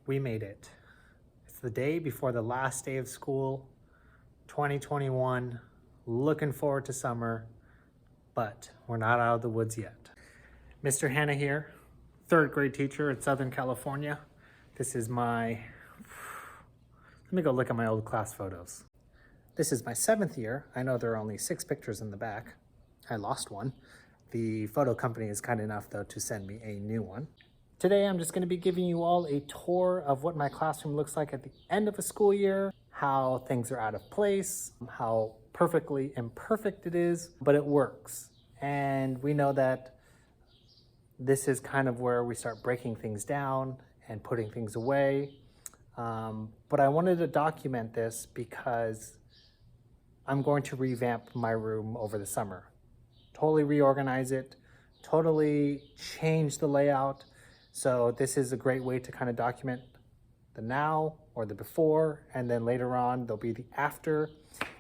We made it. It's the day before the last day of school, 2021. Looking forward to summer, but we're not out of the woods yet. Mr. Hanna here, third grade teacher at Southern California. This is let me go look at my old class photos. This is my 7th year. I know there are only 6 pictures in the back. I lost one. The photo company is kind enough though to send me a new one. Today I'm just going to be giving you all a tour of what my classroom looks like at the end of a school year, how things are out of place, how perfectly imperfect it is, but it works. And we know that this is kind of where we start breaking things down and putting things away. But I wanted to document this because I'm going to revamp my room over the summer. Totally reorganize it, totally change the layout. So this is a great way to kind of document the now or the before, and then later on there'll be the after,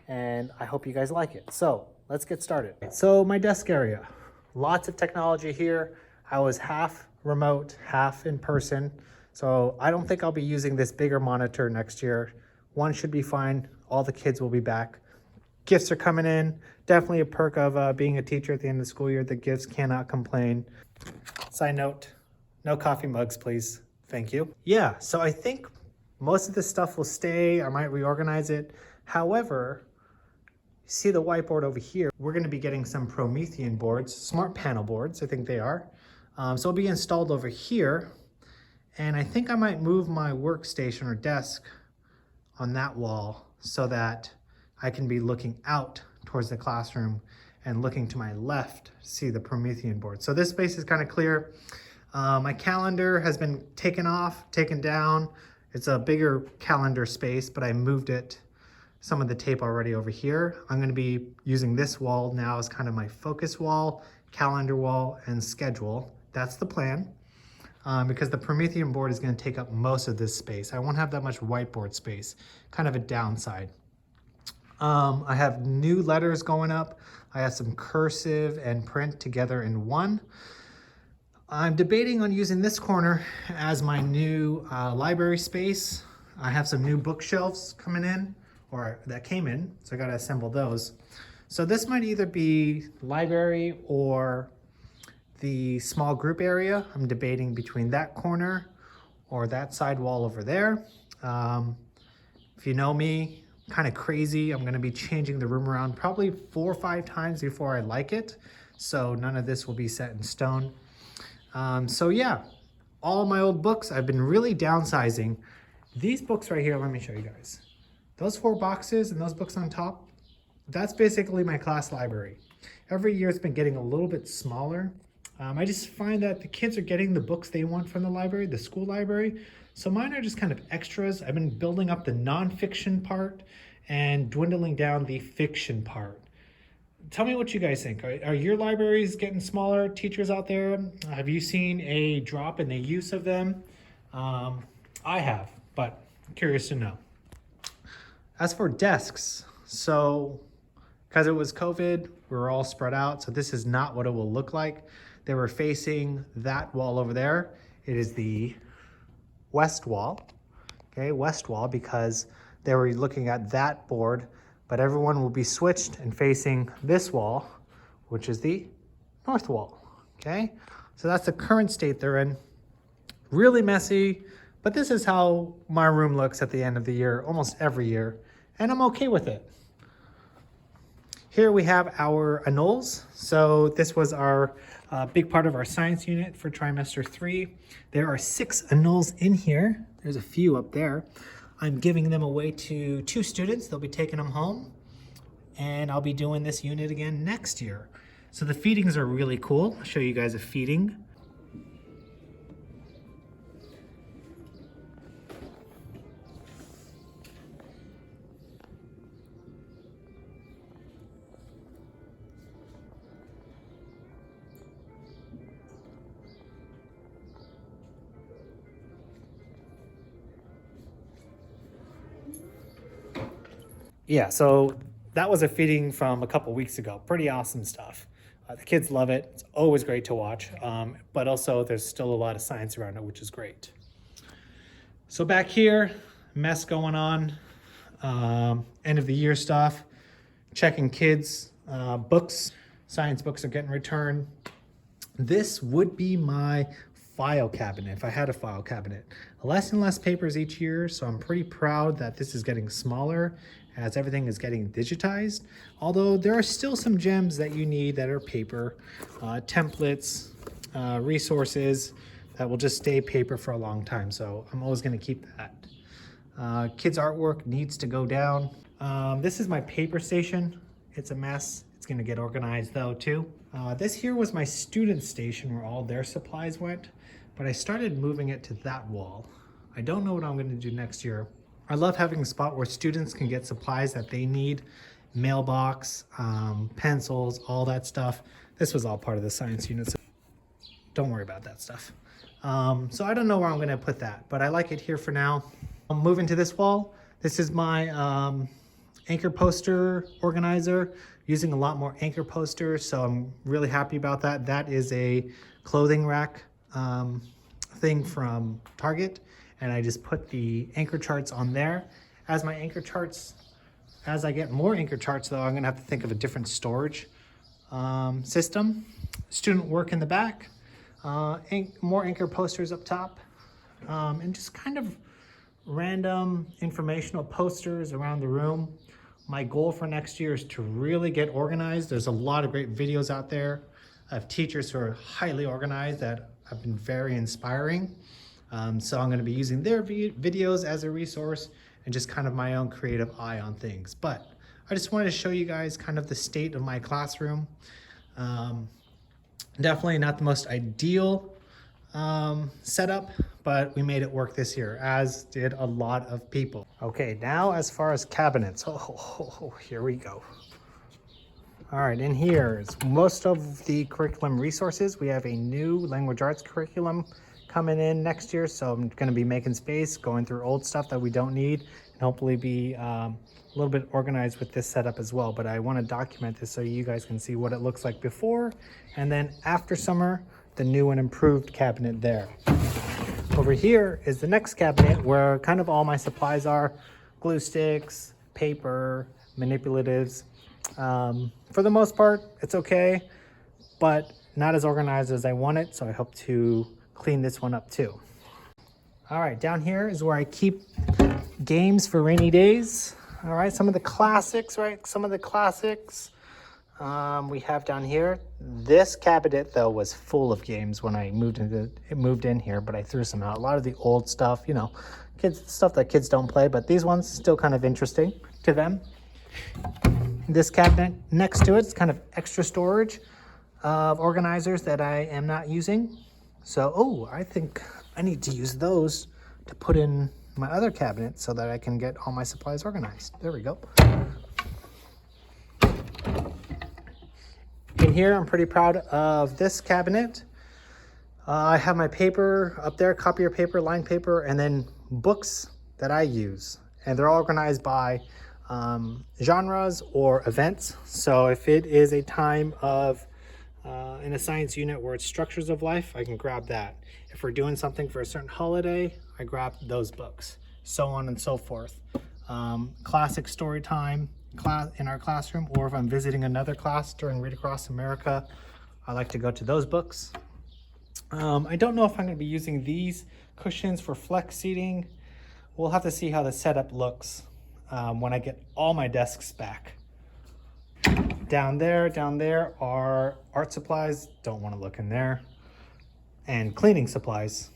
and I hope you guys like it. So let's get started. So my desk area, lots of technology here. I was half remote, half in person. So I don't think I'll be using this bigger monitor next year. One should be fine. All the kids will be back. Gifts are coming in. Definitely a perk of being a teacher at the end of the school year. The gifts cannot complain. Side note, no coffee mugs, please. Thank you. Yeah, so I think most of this stuff will stay. I might reorganize it. However, see the whiteboard over here? We're going to be getting some Promethean boards, smart panel boards, I think they are. So it'll be installed over here. And I think I might move my workstation or desk on that wall so that I can be looking out towards the classroom and looking to my left to see the Promethean board. So this space is kind of clear. My calendar has been taken down. It's a bigger calendar space, but I moved some of the tape already over here. I'm going to be using this wall now as kind of my focus wall, calendar wall, and schedule. That's the plan. Because the Promethean board is going to take up most of this space. I won't have that much whiteboard space, kind of a downside. I have new letters going up. I have some cursive and print together in one. I'm debating on using this corner as my new library space. I have some new bookshelves coming in, or that came in, so I got to assemble those. So this might either be library or the small group area. I'm debating between that corner or that side wall over there. If you know me, kind of crazy. I'm going to be changing the room around probably 4 or 5 times before I like it. So none of this will be set in stone. So yeah, all my old books, I've been really downsizing. These books right here, let me show you guys. Those 4 boxes and those books on top, that's basically my class library. Every year it's been getting a little bit smaller. I just find that the kids are getting the books they want from the library, the school library. So mine are just kind of extras. I've been building up the nonfiction part and dwindling down the fiction part. Tell me what you guys think. Are your libraries getting smaller, teachers out there? Have you seen a drop in the use of them? I have, but I'm curious to know. As for desks, so because it was COVID, we were all spread out. So this is not what it will look like. They were facing that wall over there. It is the west wall, okay, west wall, because they were looking at that board, but everyone will be switched and facing this wall, which is the north wall, okay? So that's the current state they're in. Really messy, but this is how my room looks at the end of the year, almost every year, and I'm okay with it. Here we have our Anoles. So this was our big part of our science unit for trimester 3. There are 6 Anoles in here. There's a few up there. I'm giving them away to 2 students. They'll be taking them home. And I'll be doing this unit again next year. So the feedings are really cool. I'll show you guys a feeding. Yeah, so that was a feeding from a couple weeks ago. Pretty awesome stuff. The kids love it. It's always great to watch, but also there's still a lot of science around it, which is great. So back here, mess going on, end of the year stuff, checking kids' books, science books are getting returned. This would be my file cabinet if I had a file cabinet. Less and less papers each year, so I'm pretty proud that this is getting smaller as everything is getting digitized. Although there are still some gems that you need that are paper, templates, resources that will just stay paper for a long time. So I'm always going to keep that. Kids' artwork needs to go down. This is my paper station. It's a mess. It's going to get organized though too. This here was my student station where all their supplies went, but I started moving it to that wall. I don't know what I'm going to do next year. I love having a spot where students can get supplies that they need, mailbox, pencils, all that stuff. This was all part of the science unit, so don't worry about that stuff. So I don't know where I'm going to put that, but I like it here for now. I'm moving to this wall. This is my anchor poster organizer, using a lot more anchor posters, so I'm really happy about that. That is a clothing rack thing from Target, and I just put the anchor charts on there. As my anchor charts, as I get more anchor charts though, I'm gonna have to think of a different storage system. Student work in the back, more anchor posters up top, and just kind of random informational posters around the room. My goal for next year is to really get organized. There's a lot of great videos out there of teachers who are highly organized that have been very inspiring. So I'm going to be using their videos as a resource and just kind of my own creative eye on things. But I just wanted to show you guys kind of the state of my classroom. Definitely not the most ideal setup, but we made it work this year, as did a lot of people. Okay, now as far as cabinets, here we go. All right, in here is most of the curriculum resources. We have a new language arts curriculum coming in next year, so I'm going to be making space, going through old stuff that we don't need, and hopefully be a little bit organized with this setup as well. But I want to document this so you guys can see what it looks like before, and then after summer, the new and improved cabinet there. Over here is the next cabinet where kind of all my supplies are: glue sticks, paper, manipulatives. For the most part, it's okay, but not as organized as I want it, so I hope to clean this one up too. All right, down here is where I keep games for rainy days. All right, some of the classics, right? Some of the classics we have down here. This cabinet though was full of games when I moved in here, but I threw some out. A lot of the old stuff, you know, stuff that kids don't play, but these ones still kind of interesting to them. This cabinet next to it's kind of extra storage of organizers that I am not using. So, I think I need to use those to put in my other cabinet so that I can get all my supplies organized. There we go. In here, I'm pretty proud of this cabinet. I have my paper up there, copier paper, line paper, and then books that I use. And they're all organized by genres or events. So if it is a time of in a science unit where it's structures of life, I can grab that. If we're doing something for a certain holiday, I grab those books, so on and so forth. Classic story time in our classroom, or if I'm visiting another class during Read Across America, I like to go to those books. I don't know if I'm going to be using these cushions for flex seating. We'll have to see how the setup looks when I get all my desks back. Down there are art supplies. Don't want to look in there. And cleaning supplies.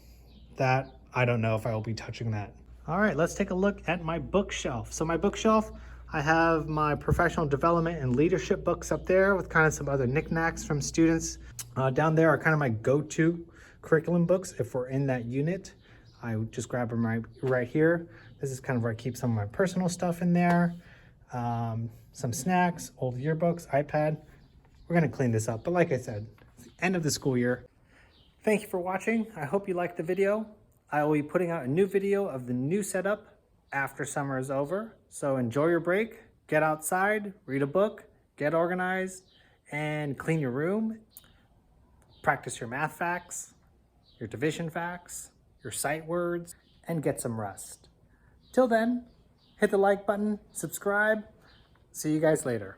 That, I don't know if I will be touching that. All right, let's take a look at my bookshelf. So my bookshelf, I have my professional development and leadership books up there with kind of some other knickknacks from students. Down there are kind of my go-to curriculum books. If we're in that unit, I would just grab them right here. This is kind of where I keep some of my personal stuff in there. Some snacks, old yearbooks, iPad. We're gonna clean this up, but like I said, it's the end of the school year. Thank you for watching. I hope you liked the video. I will be putting out a new video of the new setup after summer is over. So enjoy your break, get outside, read a book, get organized, and clean your room. Practice your math facts, your division facts, your sight words, and get some rest. Till then, hit the like button, subscribe. See you guys later.